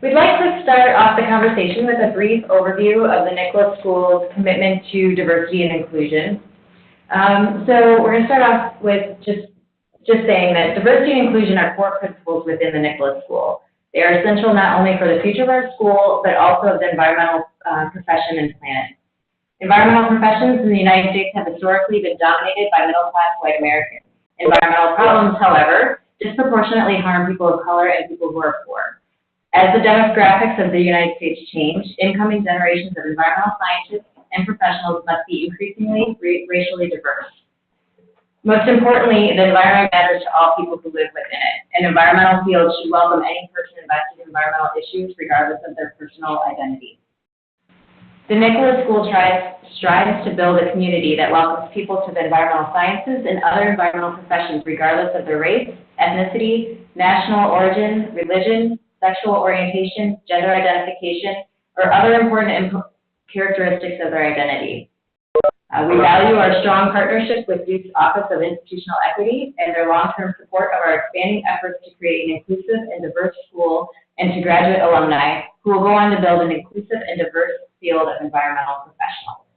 We'd like to start off the conversation with a brief overview of the Nicholas School's commitment to diversity and inclusion. So we're going to start off with just saying that diversity and inclusion are core principles within the Nicholas School. They are essential not only for the future of our school, but also of the environmental profession and planet. Environmental professions in the United States have historically been dominated by middle-class white Americans. Environmental problems, however, disproportionately harm people of color and people who are poor. As the demographics of the United States change, incoming generations of environmental scientists and professionals must be increasingly racially diverse. Most importantly, the environment matters to all people who live within it. An environmental field should welcome any person invested in environmental issues, regardless of their personal identity. The Nicholas School strives to build a community that welcomes people to the environmental sciences and other environmental professions, regardless of their race, ethnicity, national origin, religion, sexual orientation, gender identification, or other important characteristics of their identity. We value our strong partnership with Duke's Office of Institutional Equity and their long-term support of our expanding efforts to create an inclusive and diverse school and to graduate alumni who will go on to build an inclusive and diverse field of environmental professionals.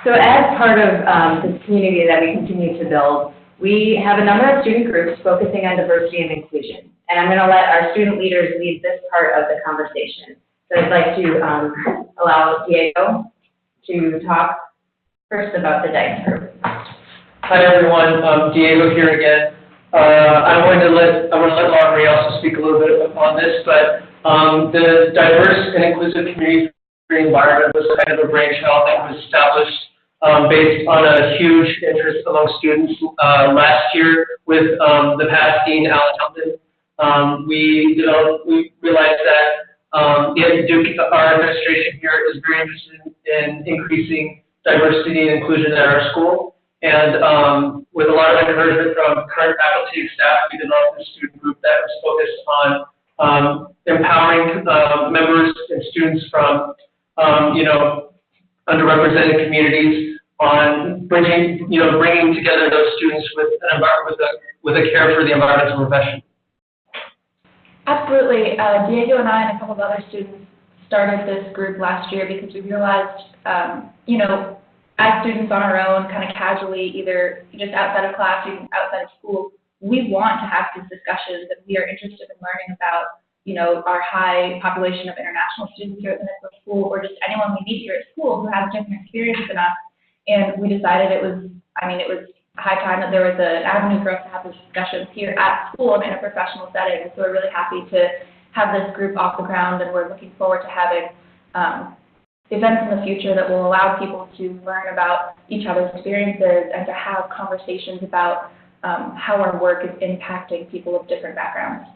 So as part of this community that we continue to build, we have a number of student groups focusing on diversity and inclusion. And I'm going to let our student leaders lead this part of the conversation. So I'd like to allow Diego to talk first about the DICE group. Hi everyone, Diego here again. I'm going to let Laurie also speak a little bit on this, but the diverse and inclusive community environment was kind of a brainchild that was established based on a huge interest among students last year with the past dean, Alan Helton. We realized that Duke, our administration here is very interested in increasing diversity and inclusion at our school. And with a lot of encouragement from current faculty and staff, we developed a student group that was focused on empowering members and students from, underrepresented communities on bringing together those students with a care for the environmental profession. Absolutely. Diego and I and a couple of other students started this group last year because we realized, as students on our own, kind of casually, either just outside of class, even outside of school, we want to have these discussions, and we are interested in learning about, our high population of international students here at the Nicholas School, or just anyone we meet here at school who has different experience than us. And we decided it was high time that there was an avenue for us to have these discussions here at school and in a professional setting. And so we're really happy to have this group off the ground, and we're looking forward to having events in the future that will allow people to learn about each other's experiences and to have conversations about how our work is impacting people of different backgrounds.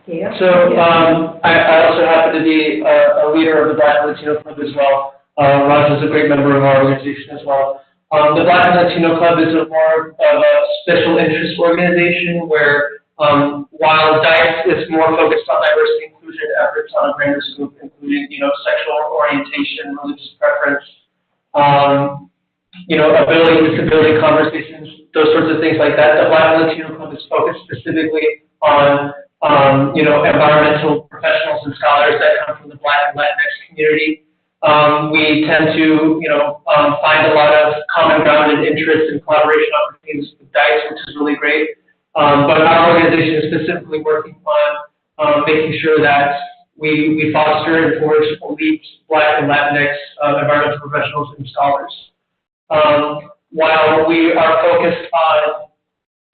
Yeah. So I also happen to be a leader of the Black and Latino Club as well. Raj is a great member of our organization as well. The Black and Latino Club is more of a special interest organization where while DICE is more focused on diversity and inclusion efforts on a grander scope, including, sexual orientation, religious preference, disability conversations, those sorts of things like that. The Black and Latino Club is focused specifically on, environmental professionals and scholars that come from the Black and Latinx community. We tend to, find a lot of common ground and interest and collaboration opportunities with DICE, which is really great. But our organization is specifically working on making sure that we foster and forge elite Black and Latinx environmental professionals and scholars. While we are focused on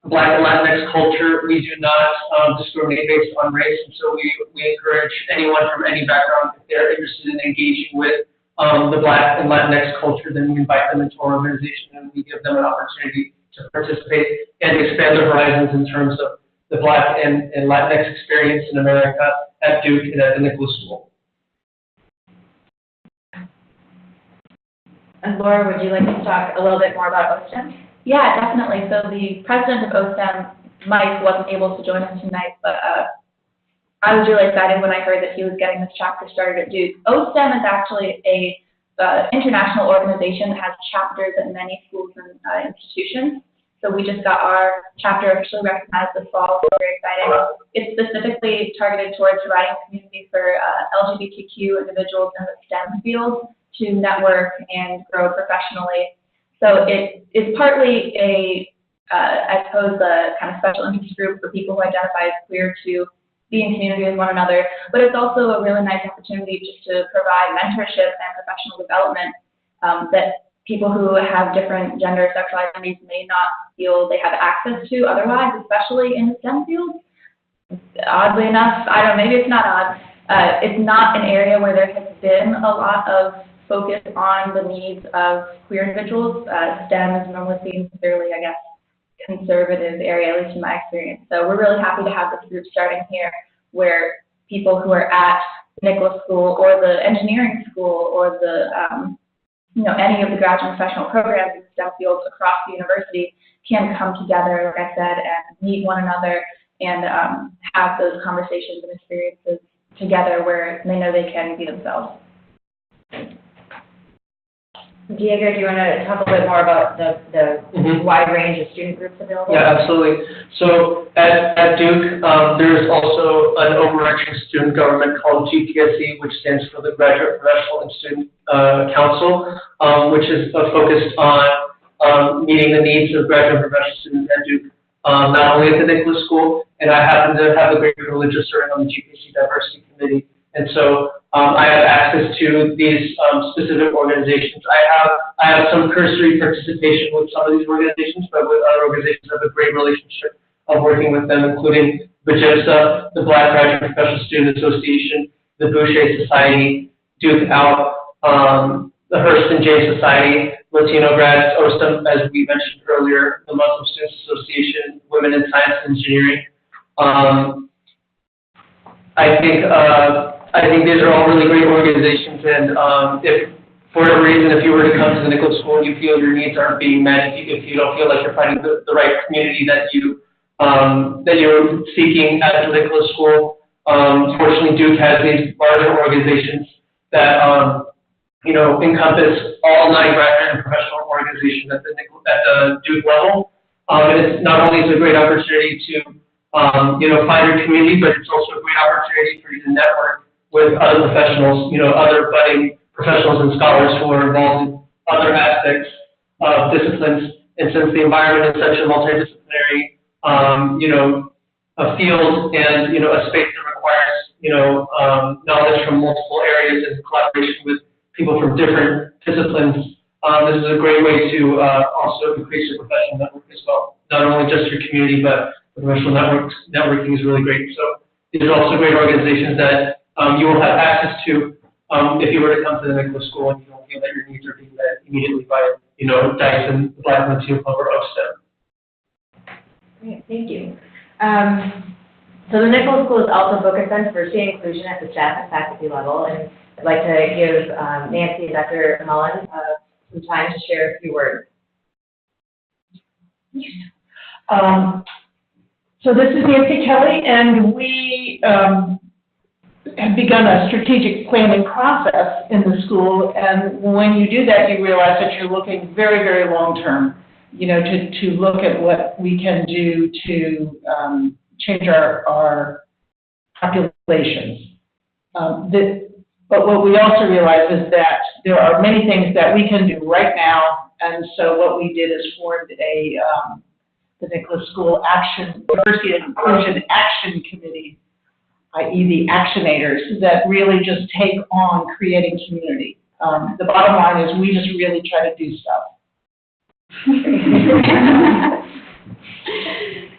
Black and Latinx culture, we do not discriminate based on race, and so we encourage anyone from any background, if they're interested in engaging with the Black and Latinx culture, then we invite them into our organization and we give them an opportunity to participate and expand their horizons in terms of the Black and Latinx experience in America at Duke and at the Nicholas School. And Laura, would you like to talk a little bit more about OSTEM? Yeah, definitely. So the president of OSTEM, Mike, wasn't able to join us tonight, but I was really excited when I heard that he was getting this chapter started at Duke. OSTEM is actually a international organization that has chapters at many schools and institutions. So we just got our chapter officially recognized this fall, so very exciting. It's specifically targeted towards providing a community for LGBTQ individuals in the STEM field to network and grow professionally. So it is partly I suppose, a kind of special interest group for people who identify as queer to be in community with one another, but it's also a really nice opportunity just to provide mentorship and professional development that people who have different gender, sexual identities may not feel they have access to otherwise, especially in the STEM field. Oddly enough, I don't know, maybe it's not odd. It's not an area where there has been a lot of focus on the needs of queer individuals. STEM is normally seen as fairly, I guess, conservative area, at least in my experience. So we're really happy to have this group starting here where people who are at Nicholas School or the engineering school or the, any of the graduate professional programs in STEM fields across the university can come together, like I said, and meet one another and have those conversations and experiences together where they know they can be themselves. Diego, do you want to talk a bit more about the wide range of student groups available? Yeah, absolutely. So at Duke, there's also an overarching student government called GPSE, which stands for the Graduate Professional and Student Council, which is focused on meeting the needs of graduate professional students at Duke, not only at the Nicholas School, and I happen to have the great privilege of serving on the GPSE Diversity Committee. And so I have access to these specific organizations. I have some cursory participation with some of these organizations, but with other organizations I have a great relationship of working with them, including BJMSA, the Black Graduate Professional Student Association, the Boucher Society, Duke Out, the Hurston J Society, Latino Grads, OSTEM, as we mentioned earlier, the Muslim Students Association, Women in Science and Engineering. I think these are all really great organizations, and if for whatever reason, if you were to come to the Nicholas School and you feel your needs aren't being met, if you don't feel like you're finding the right community that you're seeking at the Nicholas School, fortunately Duke has these larger organizations that encompass all 9 graduate and professional organizations at the Duke level. And it's not only is a great opportunity to find your community, but it's also a great opportunity for you to network with other professionals, other budding professionals and scholars who are involved in other aspects of disciplines. And since the environment is such a multidisciplinary, a field and, a space that requires, knowledge from multiple areas and collaboration with people from different disciplines, this is a great way to also increase your professional network as well. Not only just your community, but professional networking is really great. So these are also great organizations that you will have access to if you were to come to the Nicholas School and you don't feel that your needs are being met immediately by, Dyson, the Black and Latino Club, or OSTEM. Great, thank you. So the Nicholas School is also focused on diversity and inclusion at the staff and faculty level, and I'd like to give Nancy and Dr. Mullin some time to share a few words. So this is Nancy Kelly, and we have begun a strategic planning process in the school, and when you do that, you realize that you're looking very, very long-term, to look at what we can do to change our populations. But what we also realize is that there are many things that we can do right now, and so what we did is formed the Nicholas School Diversity and Inclusion Action Committee, i.e. the actionators, that really just take on creating community. The bottom line is we just really try to do stuff.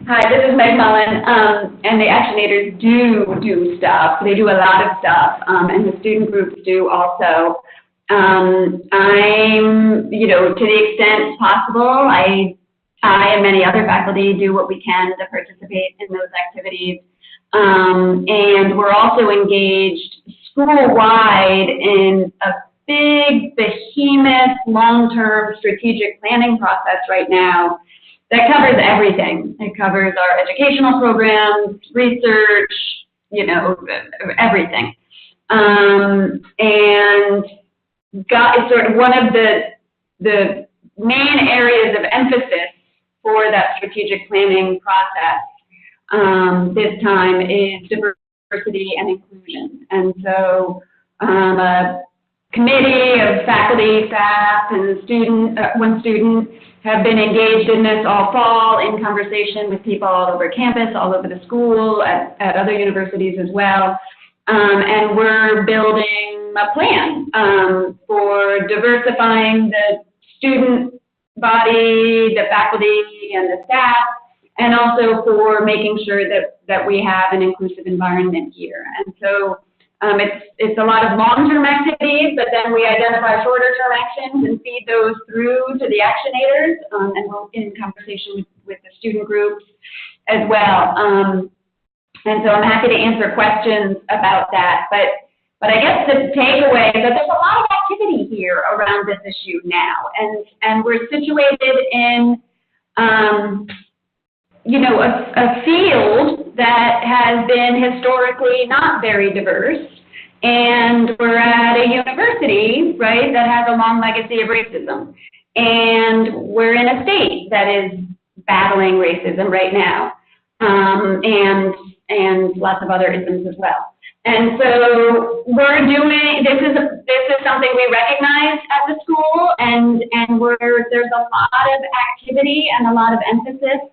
Hi, this is Meg Mullin, and the actionators do stuff. They do a lot of stuff, and the student groups do also. I'm, to the extent possible, I and many other faculty do what we can to participate in those activities. And we're also engaged school-wide in a big, behemoth, long-term strategic planning process right now that covers everything. It covers our educational programs, research, everything. And it's sort of one of the main areas of emphasis for that strategic planning process this time is diversity and inclusion. And so a committee of faculty, staff, and one student have been engaged in this all fall in conversation with people all over campus, all over the school, at other universities as well. And we're building a plan for diversifying the student body, the faculty, and the staff, and also for making sure that we have an inclusive environment here. And so it's a lot of long-term activities, but then we identify shorter-term actions and feed those through to the actionators, and we're in conversation with the student groups as well. And so I'm happy to answer questions about that, but I guess the takeaway is that there's a lot of activity here around this issue now, and we're situated in, a field that has been historically not very diverse, and we're at a university, right, that has a long legacy of racism, and we're in a state that is battling racism right now, and lots of other isms as well. And so we're doing, this is something we recognize at the school, and there's a lot of activity and a lot of emphasis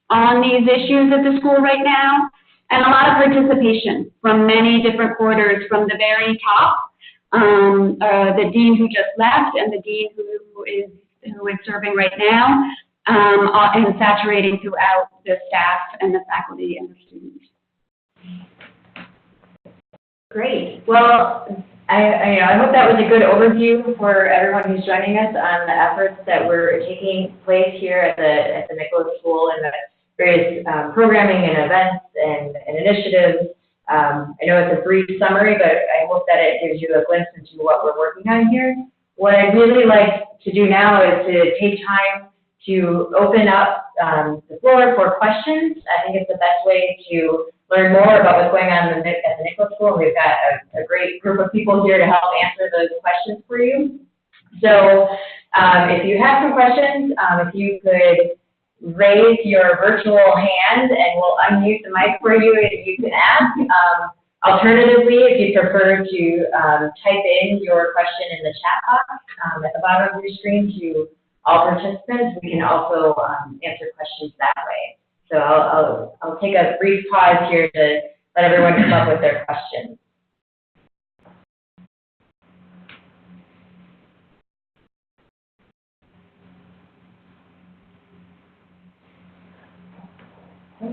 on these issues at the school right now, and a lot of participation from many different quarters, from the very top, the dean who just left and the dean who is serving right now, and saturating throughout the staff and the faculty and the students. Great. Well, I hope that was a good overview for everyone who's joining us on the efforts that were taking place here at the Nicholas School and the various programming and events and initiatives. I know it's a brief summary, but I hope that it gives you a glimpse into what we're working on here. What I'd really like to do now is to take time to open up the floor for questions. I think it's the best way to learn more about what's going on at the Nicholas School. We've got a great group of people here to help answer those questions for you. So if you have some questions, if you could raise your virtual hand and we'll unmute the mic for you and you can ask. Alternatively, if you prefer to type in your question in the chat box at the bottom of your screen to all participants, we can also answer questions that way. So I'll take a brief pause here to let everyone come up with their questions.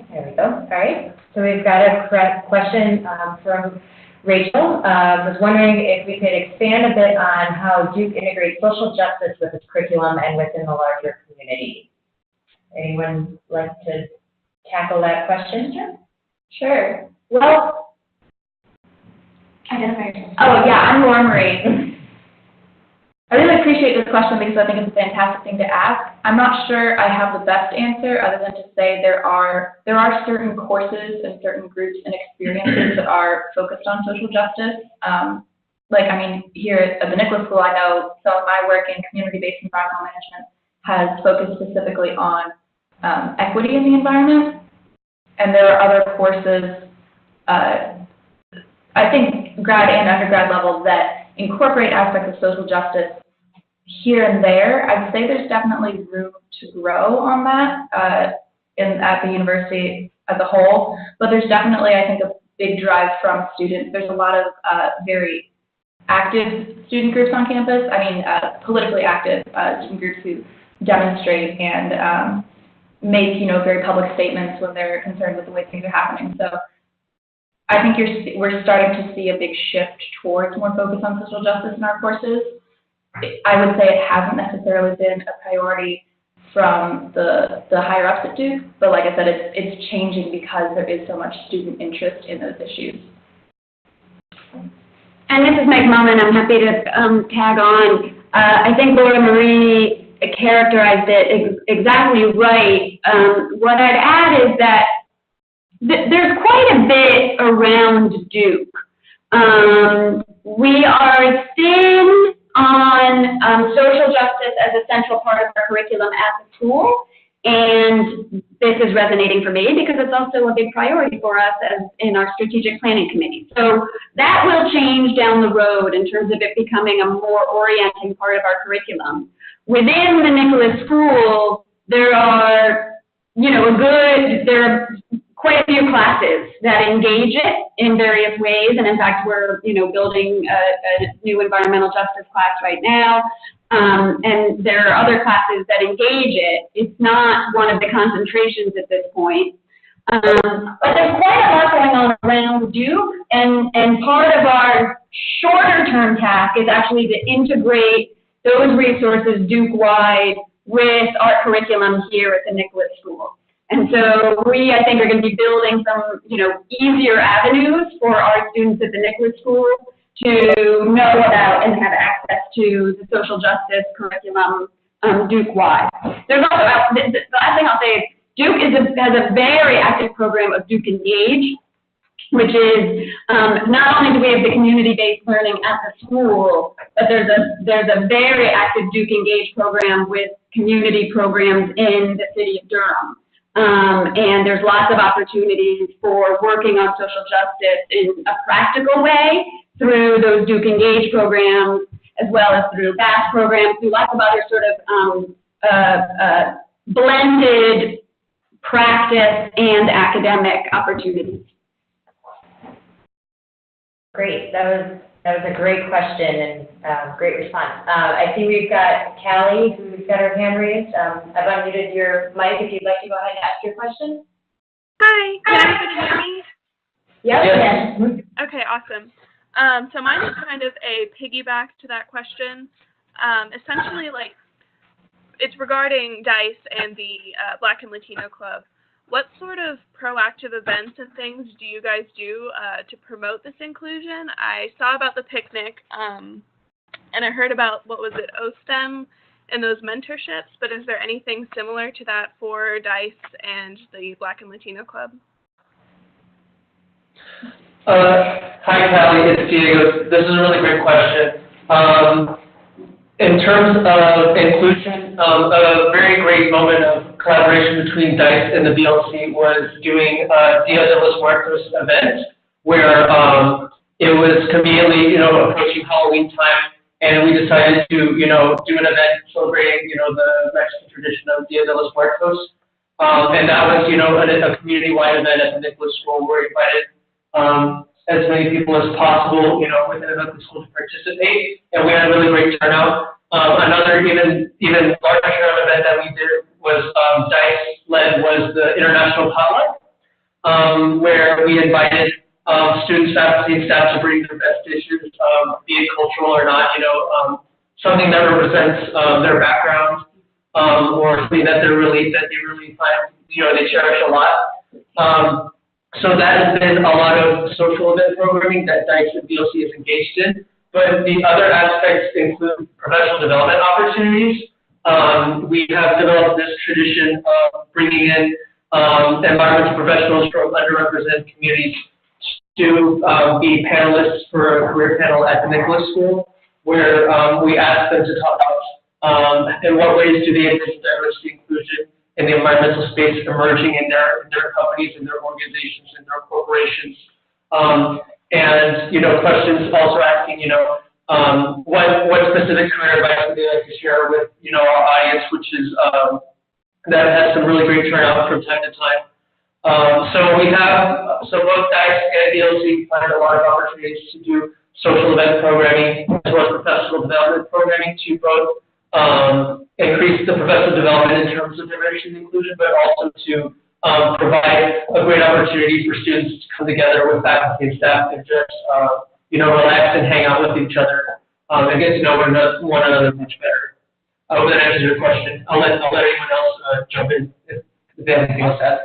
There we go. All right. So we've got a question from Rachel. Was wondering if we could expand a bit on how Duke integrates social justice with its curriculum and within the larger community. Anyone like to tackle that question, Jen? Sure. Well, identify yourself. Oh, yeah, I'm Laura Marie. I really appreciate this question because I think it's a fantastic thing to ask. I'm not sure I have the best answer other than to say there are certain courses and certain groups and experiences that are focused on social justice. Here at the Nicholas School, I know some of my work in community-based environmental management has focused specifically on equity in the environment. And there are other courses, I think grad and undergrad levels, that incorporate aspects of social justice here and there. I'd say there's definitely room to grow on that at the university as a whole, but there's definitely, I think, a big drive from students. There's a lot of very active student groups on campus, politically active student groups who demonstrate and make, very public statements when they're concerned with the way things are happening. So I think we're starting to see a big shift towards more focus on social justice in our courses. I would say it hasn't necessarily been a priority from the higher ups at Duke, but like I said, it's changing because there is so much student interest in those issues. And this is Meg Mullin. I'm happy to tag on. I think Laura Marie characterized it exactly right. What I'd add is that there's quite a bit around Duke. We are thin on social justice as a central part of our curriculum at the school, And this is resonating for me because it's also a big priority for us as in our strategic planning committee. So that will change down the road in terms of it becoming a more orienting part of our curriculum. Within the Nicholas School, there are, there are quite a few classes that engage it in various ways. And in fact, we're, building a new environmental justice class right now. And there are other classes that engage it. It's not one of the concentrations at this point. But there's quite a lot going on around Duke, and part of our shorter term task is actually to integrate those resources Duke-wide with our curriculum here at the Nicholas School. And so we, I think, are going to be building some, easier avenues for our students at the Nicholas School to know about and have access to the social justice curriculum Duke-wide. There's also, the last thing I'll say is Duke has a very active program of Duke Engage, which is not only do we have the community-based learning at the school, but there's a very active Duke Engage program with community programs in the city of Durham. And there's lots of opportunities for working on social justice in a practical way through those Duke Engage programs, as well as through BAS programs, through lots of other sort of blended practice and academic opportunities. Great, that was a great question and great response. I see we've got Callie, who's got her hand raised. I've unmuted your mic if you'd like to go ahead and ask your question. Hi, can everybody hear me? Yep. Yes. Okay, awesome. So mine is kind of a piggyback to that question. Essentially, it's regarding DICE and the Black and Latino Club. What sort of proactive events and things do you guys do to promote this inclusion? I saw about the picnic, and I heard about, OSTEM and those mentorships, but is there anything similar to that for DICE and the Black and Latino Club? Hi, Callie, it's Diego. This is a really great question. In terms of inclusion, a very great moment of collaboration between DICE and the BLC was doing Dia de los Muertos event, where it was conveniently, approaching Halloween time, and we decided to, do an event celebrating, the Mexican tradition of Dia de los Muertos. And that was, a community-wide event at the Nicholas School where we invited as many people as possible, within the school to participate, and we had a really great turnout. Another even larger event that we did was DICE-led was the International Potluck, where we invited students, faculty, and staff to bring their best dishes, be it cultural or not, something that represents their background, or something that they really find, they cherish a lot. So that has been a lot of social event programming that DICE and BLC is engaged in. But the other aspects include professional development opportunities. We have developed this tradition of bringing in environmental professionals from underrepresented communities to be panelists for a career panel at the Nicholas School, where we ask them to talk about in what ways do they envision diversity inclusion in the environmental space emerging in their companies, in their organizations, in their corporations. And, questions also asking, what specific career advice would they like to share with, our audience, which is, that has some really great turnout from time to time. So both DICE and BLC find a lot of opportunities to do social event programming as well as professional development programming to both increase the professional development in terms of diversity and inclusion, but also to provide a great opportunity for students to come together with faculty and staff and just, relax and hang out with each other and get to know one another much better. I hope that answers your question. I'll let anyone else jump in if they have anything else to add.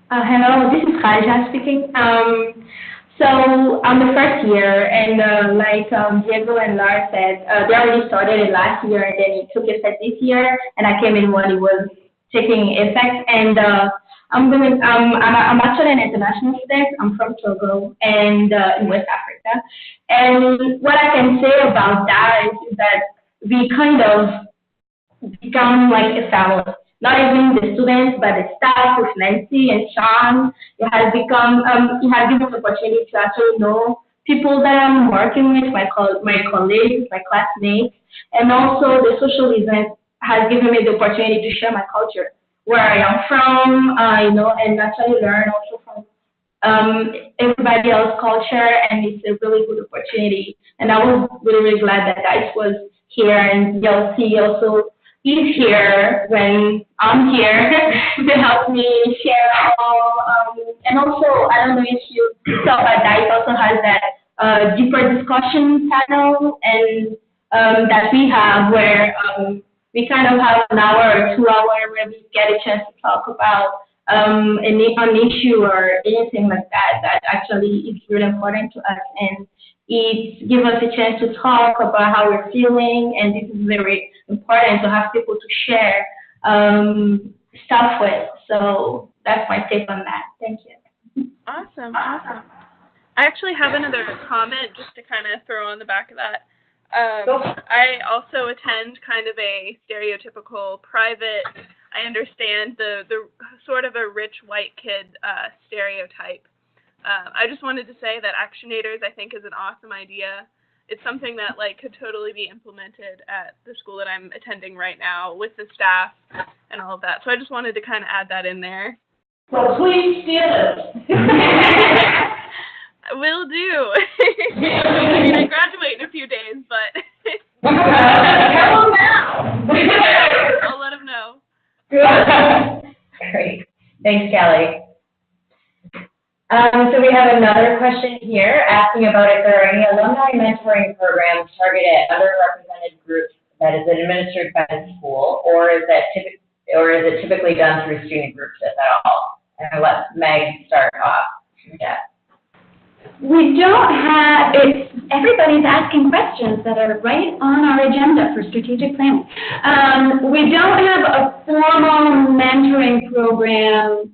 Hello, this is Khalija speaking. So I'm the first year, and like Diego and Lara said, they already started it last year, and then it took effect this year, and I came in when it was taking effect. And I'm actually an international student. I'm from Togo and in West Africa. And what I can say about that is that we kind of become like a family. Not even the students, but the staff with Nancy and Sean. It has become, it has given me the opportunity to actually know people that I'm working with, my colleagues, my classmates, and also the social event has given me the opportunity to share my culture, where I am from, and actually learn also from everybody else's culture, and it's a really good opportunity. And I was really, really glad that Dice was here, and DLC also is here when I'm here to help me share all. And also, I don't know if you saw, but Dice also has that deeper discussion panel, and that we have where we kind of have an hour or 2 hours where we get a chance to talk about an issue or anything like that that actually is really important to us, and it gives us a chance to talk about how we're feeling, and this is very important to have people to share stuff with. So that's my take on that. Thank you. Awesome. I actually have another comment just to kind of throw on the back of that. I also attend kind of a stereotypical private. I understand the sort of a rich white kid stereotype. I just wanted to say that Actionators, I think, is an awesome idea. It's something that could totally be implemented at the school that I'm attending right now with the staff and all of that. So I just wanted to kind of add that in there. Well, please steal it. Will do. I mean, I graduate in a few days, but Come on now. I'll let him know. Great. Thanks, Kelly. So we have another question here asking about if there are any alumni mentoring programs targeted at underrepresented groups that is administered by the school, or is it typically done through student groups, if at all? And I'll let Meg start off. Yeah. We don't have, everybody's asking questions that are right on our agenda for strategic planning. We don't have a formal mentoring program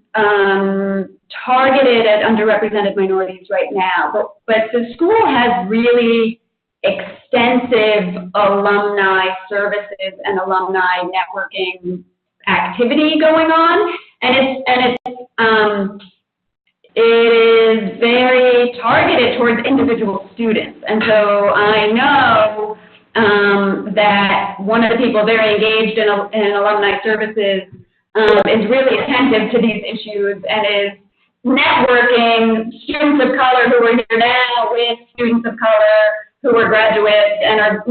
targeted at underrepresented minorities right now, but the school has really extensive alumni services and alumni networking activity going on, and it is very targeted towards individual students. And so I know that one of the people very engaged in alumni services is really attentive to these issues and is networking students of color who are here now with students of color who are graduates and are,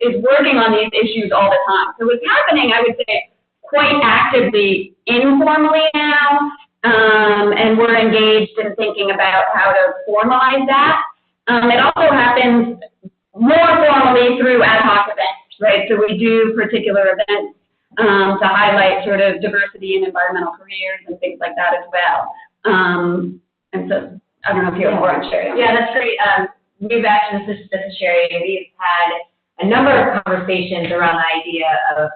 is working on these issues all the time. So it's happening, I would say, quite actively informally now. And we're engaged in thinking about how to formalize that. It also happens more formally through ad hoc events, right? So we do particular events to highlight sort of diversity in environmental careers and things like that as well. And so I don't know if you have more on Sherry. Yeah, that's great. We've actually, this is Sherry, we've had a number of conversations around the idea of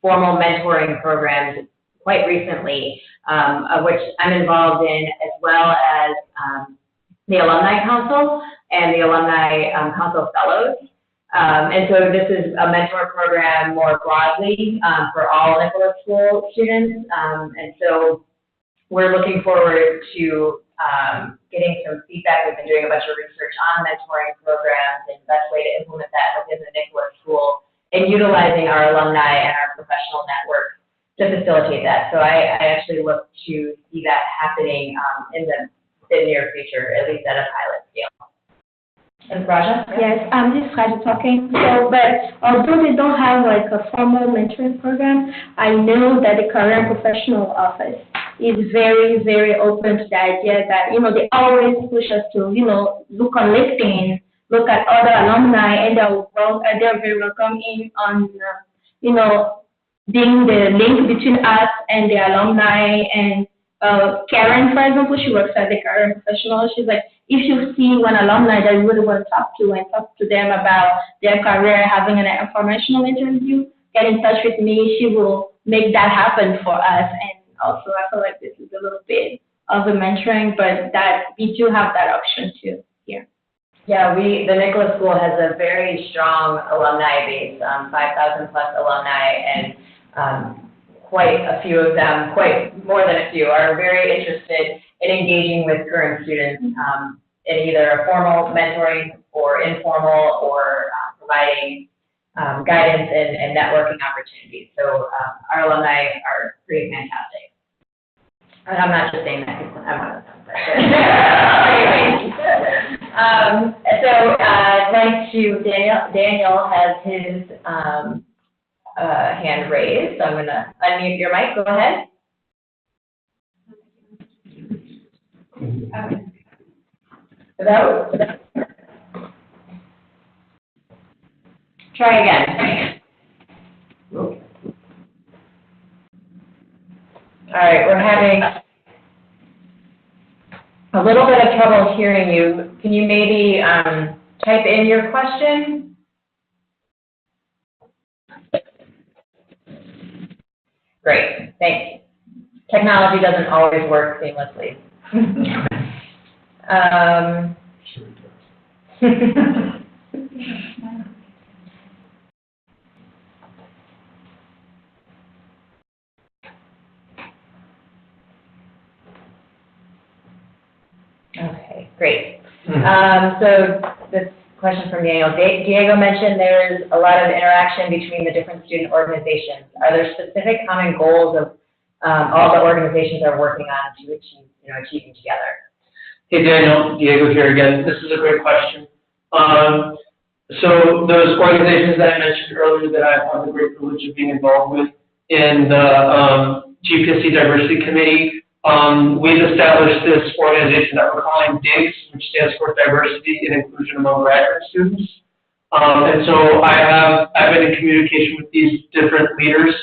formal mentoring programs quite recently, of which I'm involved in, as well as the Alumni Council and the Alumni Council Fellows. And so this is a mentor program more broadly for all Nicholas School students. And so we're looking forward to getting some feedback. We've been doing a bunch of research on mentoring programs and the best way to implement that within the Nicholas School and utilizing our alumni and our professional network to facilitate that. So I actually look to see that happening in the near future, at least at a pilot scale. And Raja? Yes, this is Raja talking. So, but although they don't have like a formal mentoring program, I know that the Career and Professional Office is very, very open to the idea that, they always push us to, look on LinkedIn, look at other alumni, and they're very welcoming on, being the link between us and the alumni. And Karen, for example, she works at the Career and Professional. She's like, if you see one alumni that you really want to talk to and talk to them about their career, having an informational interview, get in touch with me. She will make that happen for us. And also, I feel like this is a little bit of a mentoring, but that we do have that option too here. Yeah, the Nicholas School has a very strong alumni base, 5,000 plus alumni, and quite a few of them, quite more than a few, are very interested in engaging with current students in either a formal mentoring or informal or providing guidance and networking opportunities. So our alumni are pretty fantastic. And I'm not just saying that because I'm one of them. So I'd like to, Daniel has his hand raised, so I'm going to unmute your mic. Go ahead. Hello? Try again. All right, we're having a little bit of trouble hearing you. Can you maybe type in your question? Great, thanks. Technology doesn't always work seamlessly. Okay, great. So this question from Daniel. Diego mentioned there's a lot of interaction between the different student organizations. Are there specific common goals of all the organizations are working on to achieving together? Hey Daniel, Diego here again. This is a great question. So those organizations that I mentioned earlier that I have the great privilege of being involved with in the GPSC Diversity Committee, we've established this organization that we're calling DIGS, which stands for Diversity and Inclusion Among Graduate Students. And so I've been in communication with these different leaders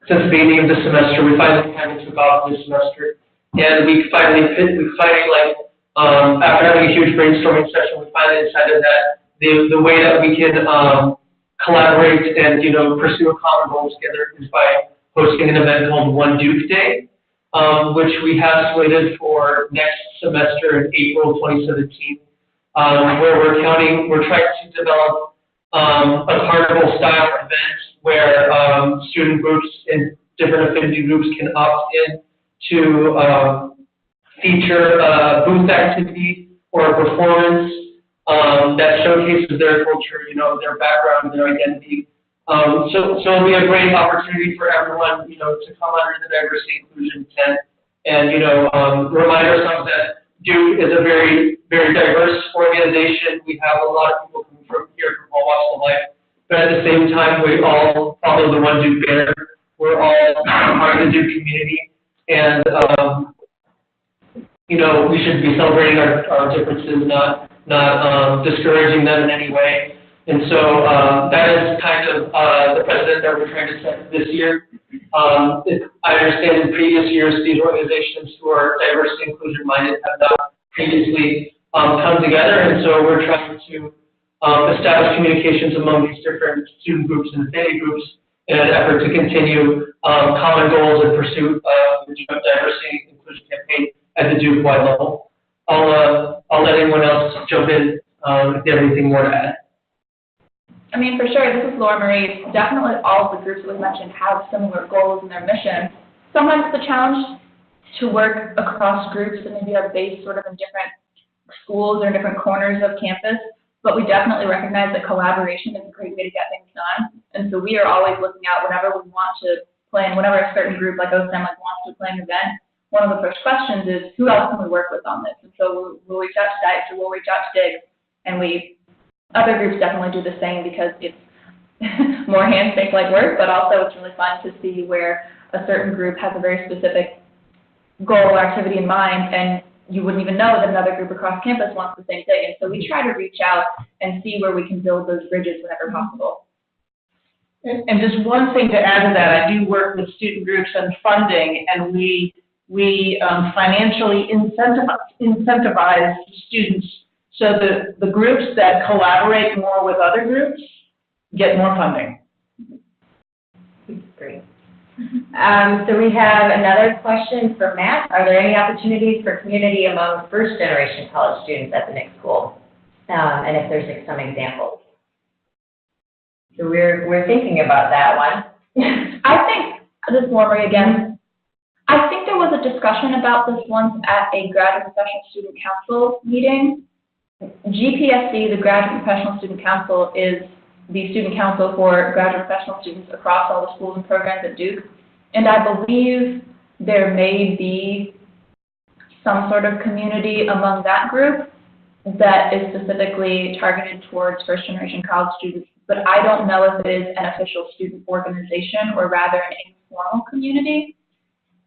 since the beginning of the semester. We finally kind of took off this semester, and we finally after having a huge brainstorming session, we finally decided that the way that we can collaborate and pursue a common goal together is by hosting an event called One Duke Day, which we have slated for next semester in April 2017, where we're trying to develop a carnival style event where student groups and different affinity groups can opt in to feature a booth activity or a performance that showcases their culture, their background, their identity. So it'll be a great opportunity for everyone, to come under the diversity inclusion tent and, remind ourselves that Duke is a very, very diverse organization. We have a lot of people coming from here from all walks of life, but at the same time, we all follow the One Duke banner. We're all part of the Duke community, and we should be celebrating our differences, not discouraging them in any way. And so that is kind of the precedent that we're trying to set this year. I understand in previous years, these organizations who are diversity inclusion minded have not previously come together, and so we're trying to establish communications among these different student groups and affinity groups in an effort to continue common goals in pursuit of the diversity inclusion campaign at the Duke-wide level. I'll let anyone else jump in if they have anything more to add. I mean, for sure, this is Laura Marie. Definitely all of the groups we mentioned have similar goals in their mission. Sometimes it's a challenge to work across groups that maybe are based sort of in different schools or different corners of campus, but we definitely recognize that collaboration is a great way to get things done. And so we are always looking out whenever we want to plan, whenever a certain group like OSTEM wants to plan an event, one of the first questions is, who else can we work with on this? And so we'll reach out to DICE or we'll reach out to DIGS, and other groups definitely do the same because it's more handshake-like work, but also it's really fun to see where a certain group has a very specific goal or activity in mind, and you wouldn't even know that another group across campus wants the same thing. And so we try to reach out and see where we can build those bridges whenever possible. And just one thing to add to that, I do work with student groups and funding, and we financially incentivize students so that the groups that collaborate more with other groups get more funding. Great. So we have another question for Matt. Are there any opportunities for community among first-generation college students at the Nick School? And if there's like, some examples. So we're thinking about that one. I think, this is Lori again, I think there was a discussion about this once at a graduate professional student council meeting. GPSC, the Graduate Professional Student Council, is the student council for graduate professional students across all the schools and programs at Duke. And I believe there may be some sort of community among that group that is specifically targeted towards first-generation college students, but I don't know if it is an official student organization or rather an informal community.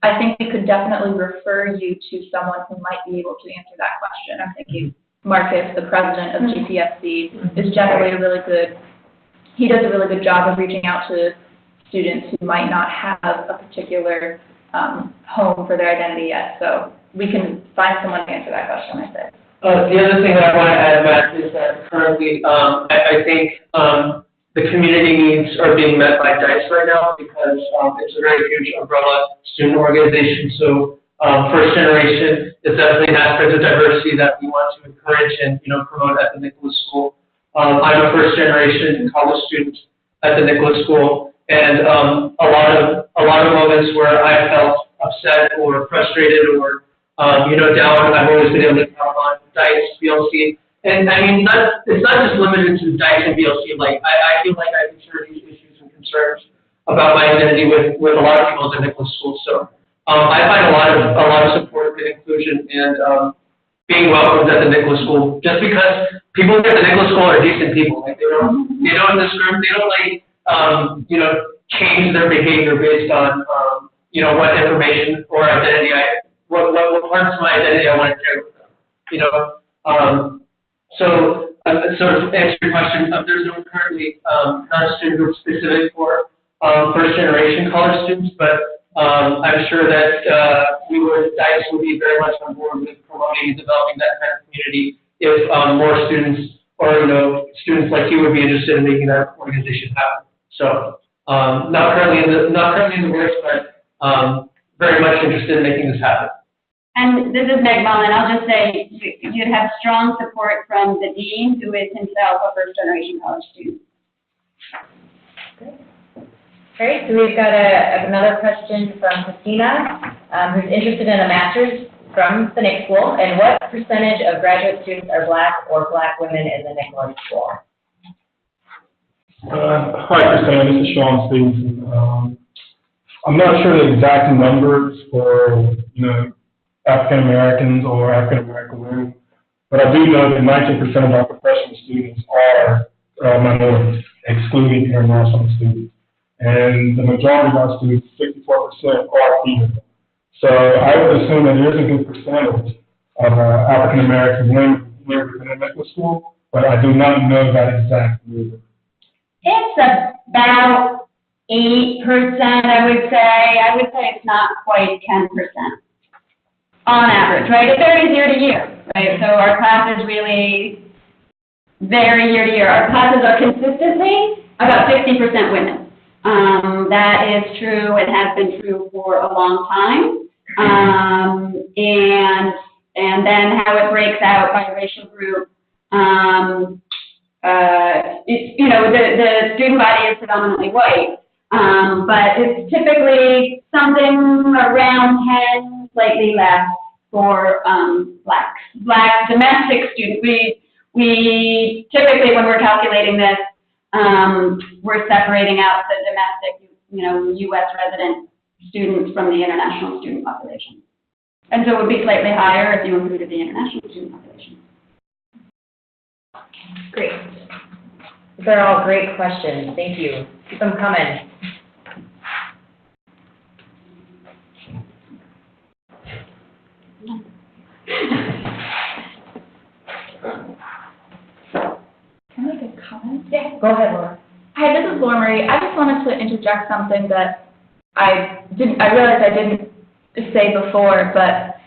I think we could definitely refer you to someone who might be able to answer that question. I'm thinking Marcus, the president of GPSC, is generally he does a really good job of reaching out to students who might not have a particular home for their identity yet. So we can find someone to answer that question, I think. The other thing that I want to add, Matt, is that currently, I think the community needs are being met by DICE right now because it's a very huge umbrella student organization. So first generation is definitely an aspect of diversity that we want to encourage and promote at the Nicholas School. I'm a first generation college student at the Nicholas School, and a lot of moments where I felt upset or frustrated or down, I've always been able to count on DICE, BLC. And I mean, it's not just limited to DICE and BLC. Like, I feel like I can share these issues and concerns about my identity with a lot of people at the Nicholas School. So I find a lot of support and inclusion and being welcomed at the Nicholas School. Just because people at the Nicholas School are decent people. Like they don't discriminate. They don't change their behavior based on what information or identity what parts of my identity I want to share with them. So sort of answer your question, there's no currently not a student group specific for first generation college students, but I'm sure that DICE would be very much on board with promoting and developing that kind of community if more students or students like you would be interested in making that organization happen. So not currently in the works, but very much interested in making this happen. And this is Meg Mullin. I'll just say you'd have strong support from the dean, who is himself a first-generation college student. Great. So we've got another question from Christina, who's interested in a master's from the Nick School. And what percentage of graduate students are Black or Black women in the Nicholas School? Hi, Christina. This is Sean Stevenson. I'm not sure the exact numbers for African Americans or African American women, but I do know that 19% of our professional students are minorities, excluding international students. And the majority of our students, 64%, are female. So I would assume that there is a good percentage of African American women here within the medical school, but I do not know that exact number. It's about 8%, I would say. I would say it's not quite 10%. On average, right? It varies year to year, right? So our classes really vary year to year. Our classes are consistently about 60% women. That is true and has been true for a long time. And then how it breaks out by racial group. The student body is predominantly white, but it's typically something around 10, slightly less for Black domestic students. We typically, when we're calculating this, we're separating out the domestic, U.S. resident students from the international student population. And so it would be slightly higher if you included the international student population. Great. These are all great questions. Thank you. Keep them coming. Can I make a comment? Yeah, go ahead, Laura. Hi, this is Laura Marie. I just wanted to interject something that I realized I didn't say before, but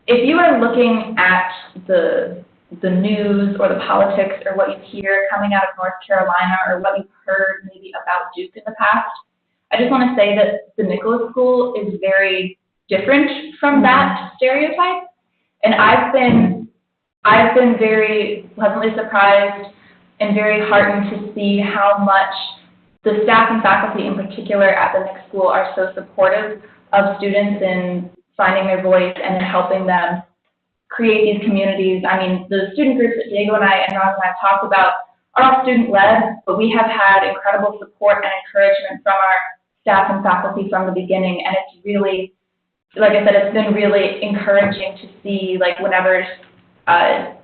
if you are looking at the news or the politics or what you hear coming out of North Carolina or what you've heard maybe about Duke in the past, I just want to say that the Nicholas School is very different from that stereotype, and I've been very pleasantly surprised and very heartened to see how much the staff and faculty in particular at the Nick School are so supportive of students in finding their voice and in helping them create these communities. I mean, the student groups that Diego and I and Roz and I have talked about are all student-led, but we have had incredible support and encouragement from our staff and faculty from the beginning, and it's really, like I said, it's been really encouraging to see, like, whenever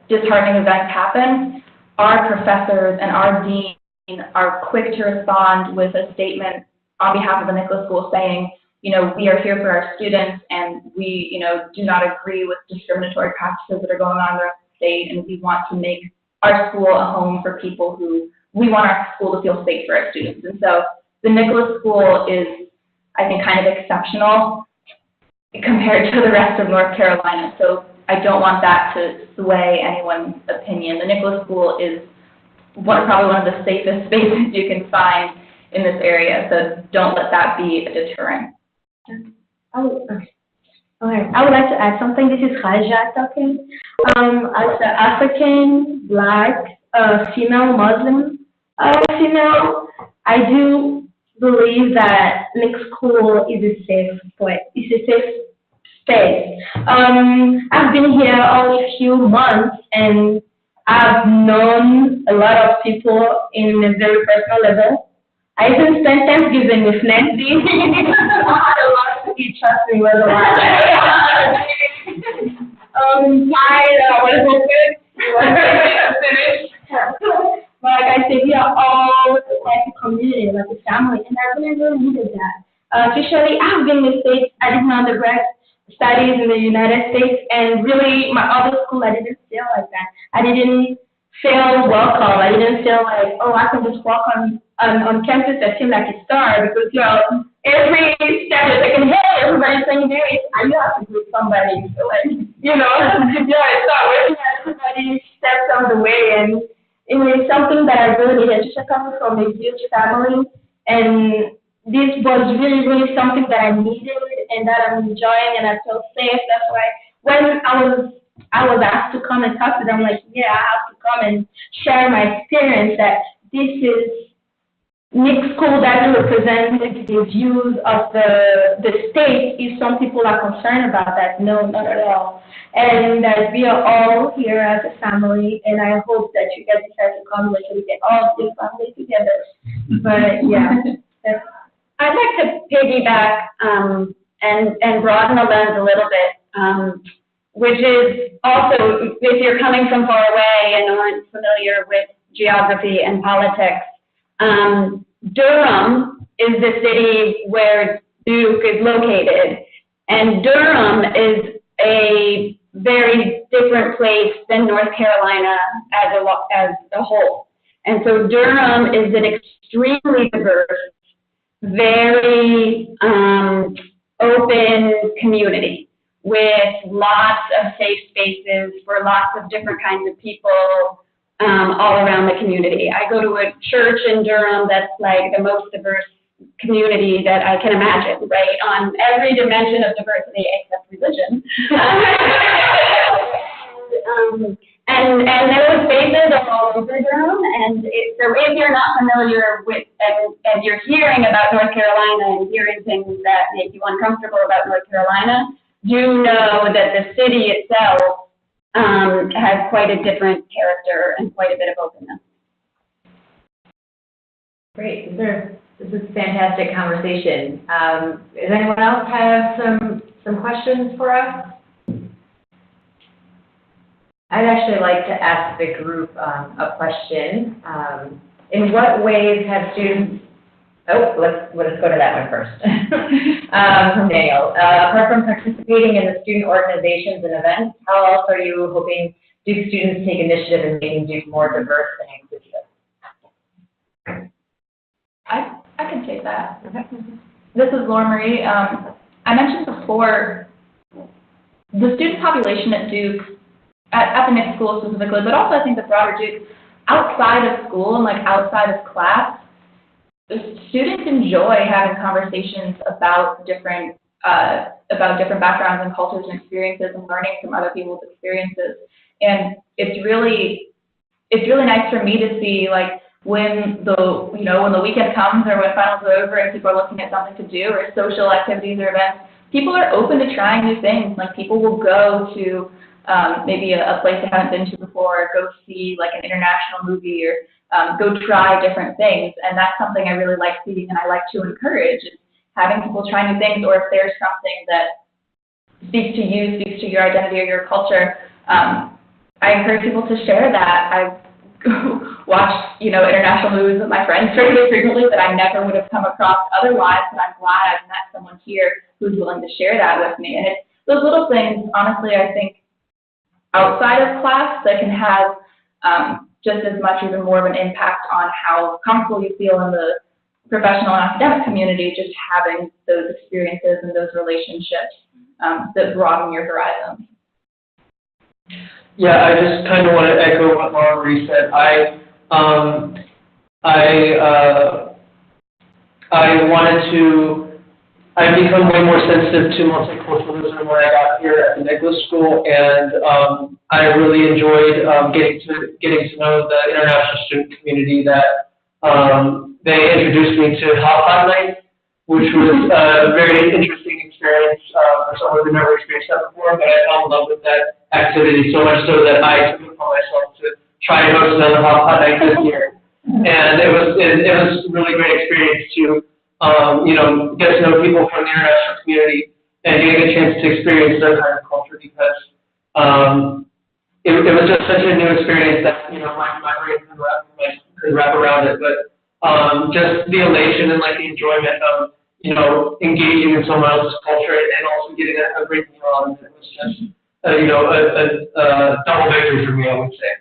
disheartening events happen, our professors and our dean are quick to respond with a statement on behalf of the Nicholas School saying, you know, we are here for our students, and we, you know, do not agree with discriminatory practices that are going on around the state, and we want to make our school a home for people who, we want our school to feel safe for our students. And so the Nicholas School is, I think, kind of exceptional compared to the rest of North Carolina. So I don't want that to sway anyone's opinion. The Nicholas School is probably one of the safest spaces you can find in this area, so don't let that be a deterrent. Okay. I would like to add something. This is Raja talking. As an African, Black, female, Muslim female, I do believe that Nick School is a safe place. It's a safe space. I've been here only a few months, and I've known a lot of people in a very personal level. I even spent Thanksgiving with Nancy. I had a lot to eat, trust me, was a lot. Was hoping to finish. But like I said, we are all like a community, like a family, and I really needed that. Officially, I've been in the States. I did my undergrad studies in the United States, and really, my other school, I didn't feel like that. I didn't feel welcome. I didn't feel like, oh, I can just walk on campus and feel like a star, because, you know, every step you're taking, hey, everybody's saying, hey, you have to greet somebody. So, like, you know, it's not working. Everybody steps on the way, and it was something that I really needed. Just coming from a huge family, and this was really something that I needed and that I'm enjoying, and I feel safe. That's why when I was asked to come and talk to them, like, yeah, I have to come and share my experience, that this is Nick School that represents the views of the state. If some people are concerned about that, no, not at all. And that we are all here as a family, and I hope that you guys decide to come so we can all be family together. But yeah. I'd like to piggyback and broaden the lens a little bit, which is also, if you're coming from far away and aren't familiar with geography and politics, Durham is the city where Duke is located, and Durham is a very different place than North Carolina as a whole. And so Durham is an extremely diverse, very open community with lots of safe spaces for lots of different kinds of people all around the community. I go to a church in Durham that's like the most diverse community that I can imagine, right, on every dimension of diversity except religion. And those spaces are all over Durham, and so if you're not familiar with, and you're hearing about North Carolina and hearing things that make you uncomfortable about North Carolina, do know that the city itself has quite a different character and quite a bit of openness. Great. This is a fantastic conversation. Does anyone else have some questions for us? I'd actually like to ask the group a question. In what ways have students, let's go to that one first. From Daniel. Apart from participating in the student organizations and events, how else are you hoping Duke students take initiative in making Duke more diverse and inclusive? I can take that. Okay. This is Laura Marie. I mentioned before, the student population at Duke, at the Nick School specifically, but also I think the broader Duke, outside of school and like outside of class, the students enjoy having conversations about different backgrounds and cultures and experiences and learning from other people's experiences. And it's really nice for me to see, like, when the weekend comes or when finals are over and people are looking at something to do or social activities or events, people are open to trying new things. Like, people will go to maybe a place they haven't been to before, or go see like an international movie, or go try different things. And that's something I really like seeing and I like to encourage, is having people try new things, or if there's something that speaks to you, speaks to your identity or your culture, I encourage people to share that. I've watched, international movies with my friends fairly frequently that I never would have come across otherwise, but I'm glad I've met someone here who's willing to share that with me. And it's those little things, honestly, I think, outside of class that can have just as much, even more of an impact on how comfortable you feel in the professional and academic community, just having those experiences and those relationships that broaden your horizons. Yeah, I just kind of want to echo what Laura Marie said. I I've become way more sensitive to multiculturalism when I got here at the Nicholas School, and I really enjoyed getting to know the international student community. That they introduced me to Hot Night, which was a very interesting experience for someone who never experienced that before. But I fell in love with that activity so much so that I took it upon myself to try and host another Hot Night this year, and it was a really great experience to get to know people from the international community and getting a chance to experience their kind of culture, because it was just such a new experience that my brain could wrap around it. But just the elation and like the enjoyment of engaging in someone else's culture and also getting a great meal out of it was just a double victory for me, I would say.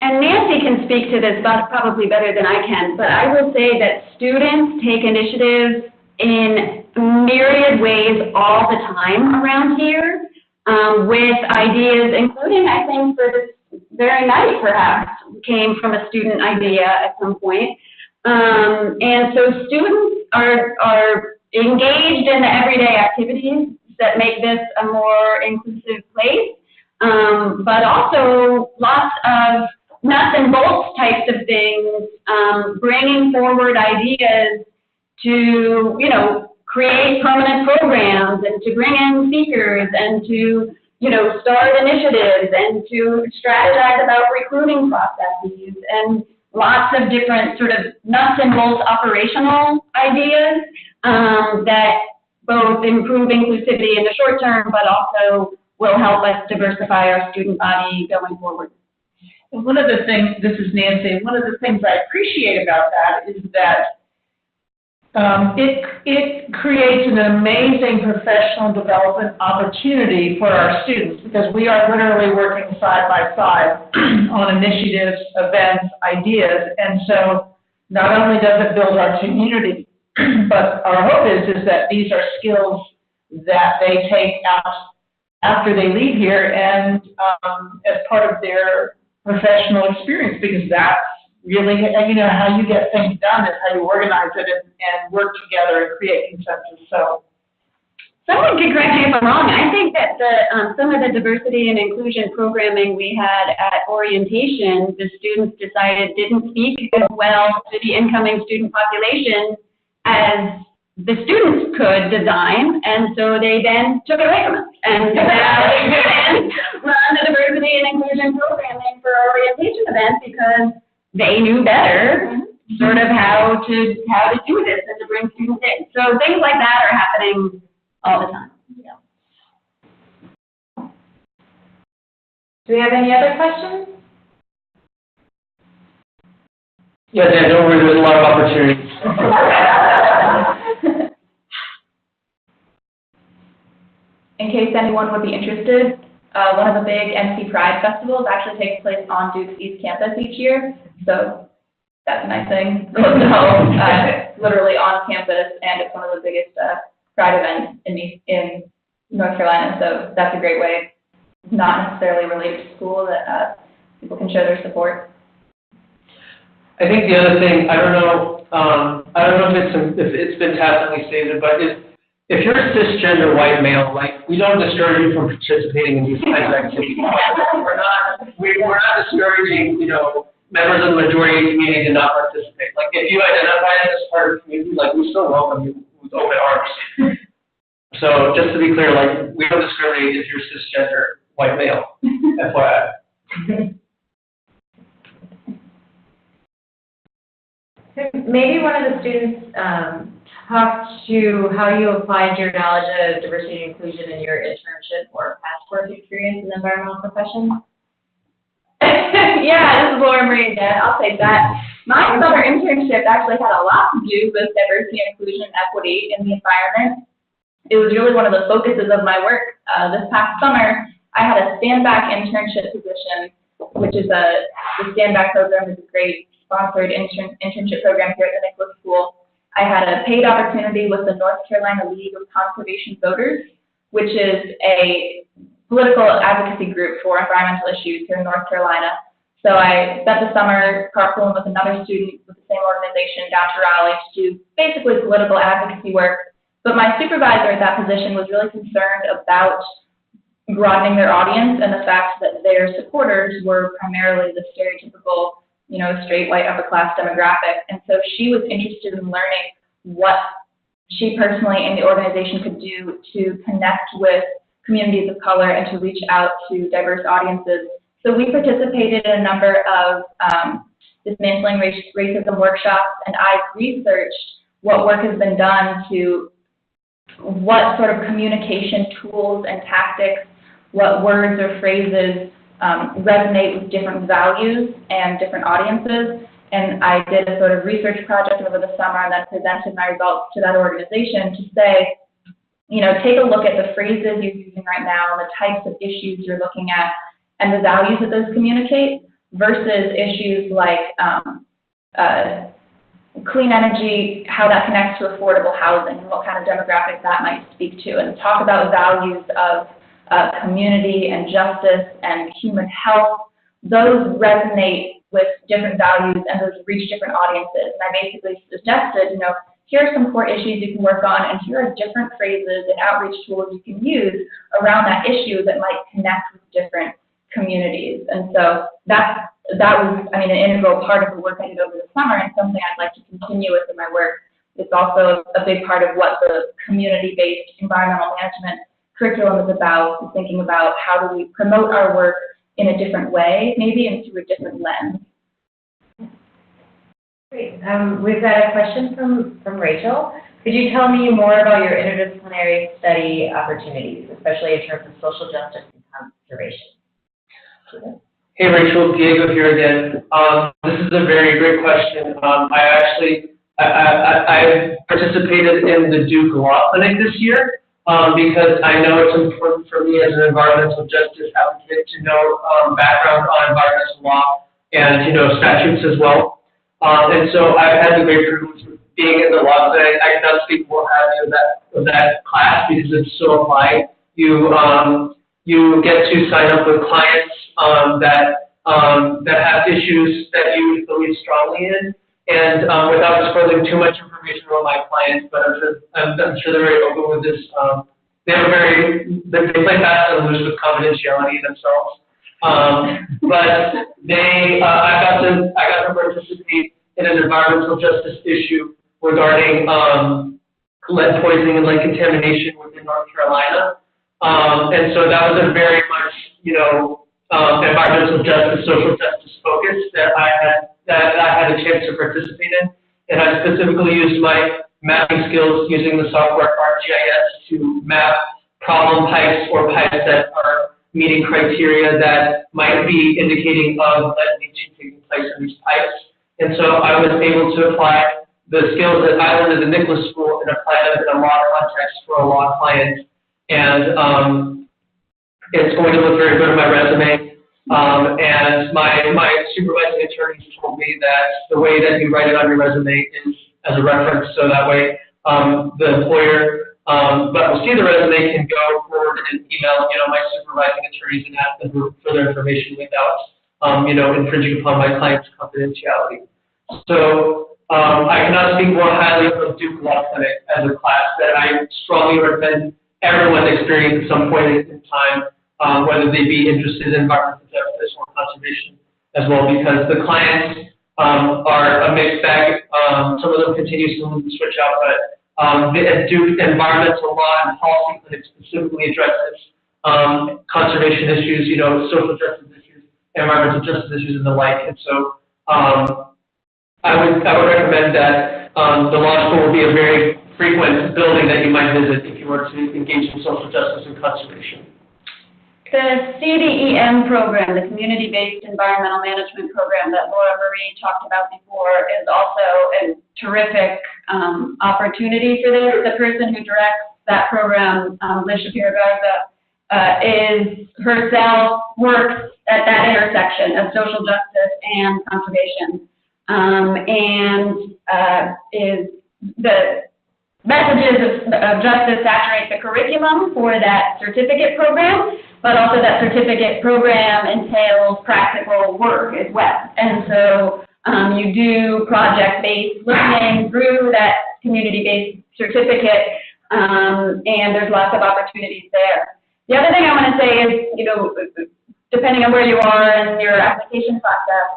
And Nancy can speak to this probably better than I can, but I will say that students take initiatives in myriad ways all the time around here, with ideas, including, I think, for this very night, perhaps, came from a student idea at some point. And so students are engaged in the everyday activities that make this a more inclusive place, but also lots of nuts and bolts types of things, bringing forward ideas to, create permanent programs and to bring in speakers and to, start initiatives and to strategize about recruiting processes and lots of different sort of nuts and bolts operational ideas that both improve inclusivity in the short term, but also will help us diversify our student body going forward. One of the things, this is Nancy, one of the things I appreciate about that is that it creates an amazing professional development opportunity for our students, because we are literally working side by side on initiatives, events, ideas, and so not only does it build our community, but our hope is that these are skills that they take out after they leave here and as part of their professional experience, because that's really, how you get things done is how you organize it and work together and create consensus. So, someone could correct me if I'm wrong. I think that some of the diversity and inclusion programming we had at orientation, the students decided didn't speak as well to the incoming student population as the students could design, and so they then took it away from us. And now they can run the diversity and inclusion programming for orientation events because they knew better sort of how to do this and to bring students in. So things like that are happening all the time. Yeah. Do we have any other questions? Yeah, Dan, don't worry, there's a lot of opportunities. In case anyone would be interested, one of the big NC Pride festivals actually takes place on Duke's East Campus each year, so that's a nice thing. Literally on campus, and it's one of the biggest Pride events in North Carolina, so that's a great way, not necessarily related to school, that people can show their support. I think the other thing, I don't know if it's been tacitly stated, but if you're a cisgender white male, like, we don't discourage you from participating in these kinds of activities. We're not discouraging, members of the majority community to not participate. Like, if you identify as part of the community, like, we still welcome you with open arms. So just to be clear, like, we don't discriminate if you're cisgender white male, FYI. Maybe one of the students talked to how you applied your knowledge of diversity and inclusion in your internship or past work experience in the environmental profession. Yeah, this is Laura Marie again. I'll take that. My summer internship actually had a lot to do with diversity and inclusion and equity in the environment. It was really one of the focuses of my work. This past summer, I had a stand-back internship position, which is the stand-back program is a great sponsored internship program here at the Nicholas School. I had a paid opportunity with the North Carolina League of Conservation Voters, which is a political advocacy group for environmental issues here in North Carolina. So I spent the summer carpooling with another student with the same organization down to Raleigh to do basically political advocacy work. But my supervisor at that position was really concerned about broadening their audience and the fact that their supporters were primarily the stereotypical, straight, white, upper-class demographic. And so she was interested in learning what she personally and the organization could do to connect with communities of color and to reach out to diverse audiences. So we participated in a number of dismantling racism workshops, and I've researched what work has been done to what sort of communication tools and tactics, what words or phrases resonate with different values and different audiences. And I did a sort of research project over the summer and then presented my results to that organization to say, take a look at the phrases you're using right now and the types of issues you're looking at and the values that those communicate versus issues like clean energy, how that connects to affordable housing, and what kind of demographic that might speak to, and talk about values of community and justice and human health. Those resonate with different values and those reach different audiences. And I basically suggested, here are some core issues you can work on, and here are different phrases and outreach tools you can use around that issue that might connect with different communities. And so that was, an integral part of the work I did over the summer and something I'd like to continue with in my work. It's also a big part of what the community-based environmental management curriculum is about, is thinking about how do we promote our work in a different way, maybe, and through a different lens. Great. We've got a question from Rachel. Could you tell me more about your interdisciplinary study opportunities, especially in terms of social justice and conservation? Hey Rachel, Diego here again. This is a very great question. I participated in the Duke Law Clinic this year because I know it's important for me as an environmental justice advocate to know background on environmental law and statutes as well. And so I've had the great privilege of being in the law clinic. I cannot speak more highly of that class because it's so applied. You get to sign up with clients that have issues that you believe strongly in, and without disclosing too much information about my clients, but I'm sure they're very open with this. They play fast and loose with confidentiality themselves. But I got to participate in an environmental justice issue regarding lead poisoning and lead contamination within North Carolina. And so that was a very much, environmental justice, social justice focus that I had a chance to participate in. And I specifically used my mapping skills using the software ArcGIS to map problem pipes or pipes that are meeting criteria that might be indicating of lead leaching taking place in these pipes. And so I was able to apply the skills that I learned at the Nicholas School and apply them in a law context for a law client. And it's going to look very good on my resume. And my supervising attorneys told me that the way that you write it on your resume is as a reference, so that way the employer that will see the resume can go forward and email my supervising attorneys and ask them for further information without infringing upon my client's confidentiality. So I cannot speak more highly of Duke Law Clinic as a class that I strongly recommend everyone experience at some point in time, whether they be interested in environmental justice or conservation as well, because the clients are a mixed bag. Some of them continue to switch out, but the Duke Environmental Law and Policy Clinic specifically addresses conservation issues, social justice issues, environmental justice issues, and the like. And so I would recommend that the law school will be a very frequent building that you might visit if you were to engage in social justice and conservation. The CDEM program, the Community-Based Environmental Management Program that Laura Marie talked about before, is also a terrific opportunity for this. The person who directs that program, Liz Shapiro-Garza, is herself works at that intersection of social justice and conservation, is the messages of justice saturate the curriculum for that certificate program, but also that certificate program entails practical work as well. And so you do project-based learning through that community-based certificate, and there's lots of opportunities there. The other thing I want to say is, depending on where you are in your application process,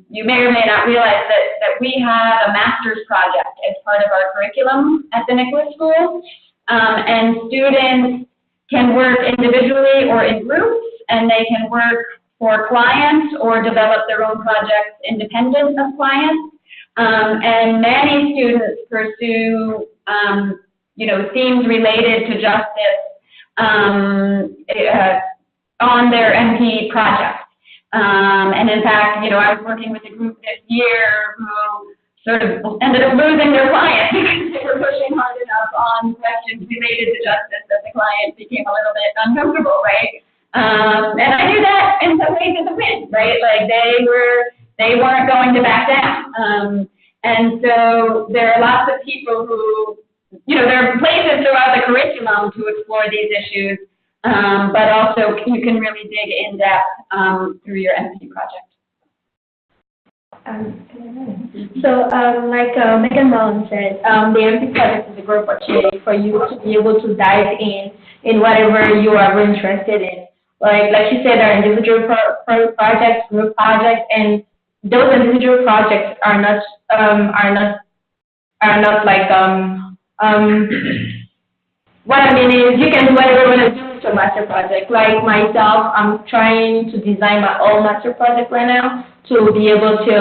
you may or may not realize that we have a master's project as part of our curriculum at the Nicholas School, and students can work individually or in groups, and they can work for clients or develop their own projects independent of clients. And many students pursue, themes related to justice on their MP projects. And in fact, I was working with a group this year who sort of ended up losing their client because they were pushing hard enough on questions related to justice that the client became a little bit uncomfortable, right? And I knew that in some ways as a win, right? Like they weren't going to back down. And so there are lots of people who, there are places throughout the curriculum to explore these issues, but also you can really dig in depth through your MP project. Like Megan Mullin said, the MP project is a great opportunity for you to be able to dive in whatever you are interested in. Like you said, there are individual projects, group projects, and those individual projects are not like what I mean is you can do whatever you want to do with your master project. Like myself, I'm trying to design my own master project right now to be able to,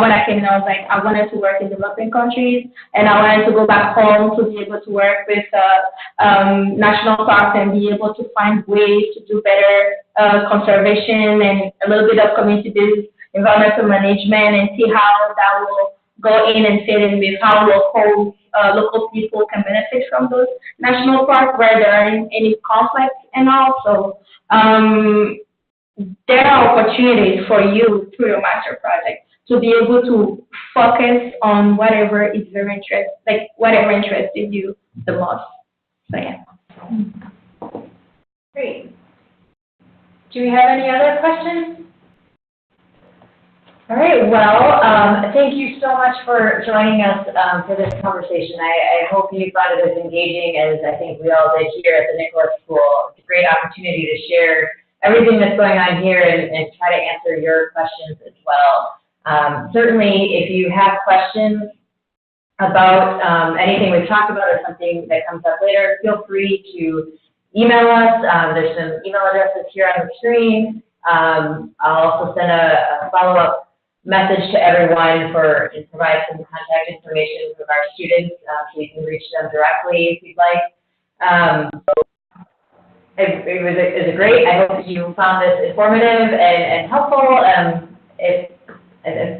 when I came in, I was like, I wanted to work in developing countries, and I wanted to go back home to be able to work with national parks and be able to find ways to do better conservation and a little bit of community-based environmental management and see how that will go in and fit in with how local people can benefit from those national parks where there aren't any conflicts and all. So there are opportunities for you through your master project to be able to focus on whatever is whatever interested you the most. So yeah. Great. Do we have any other questions? All right, well, thank you so much for joining us for this conversation. I hope you found it as engaging as I think we all did here at the Nicholas School. It's a great opportunity to share everything that's going on here and try to answer your questions as well. Certainly, if you have questions about anything we've talked about or something that comes up later, feel free to email us. There's some email addresses here on the screen. I'll also send a follow-up message to everyone and provide some contact information from our students so you can reach them directly if you'd like. It was great. I hope you found this informative and helpful. If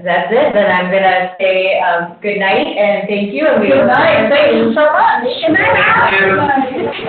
that's it, then I'm going to say good night and thank you. And Good night. Thank you so much. Good night.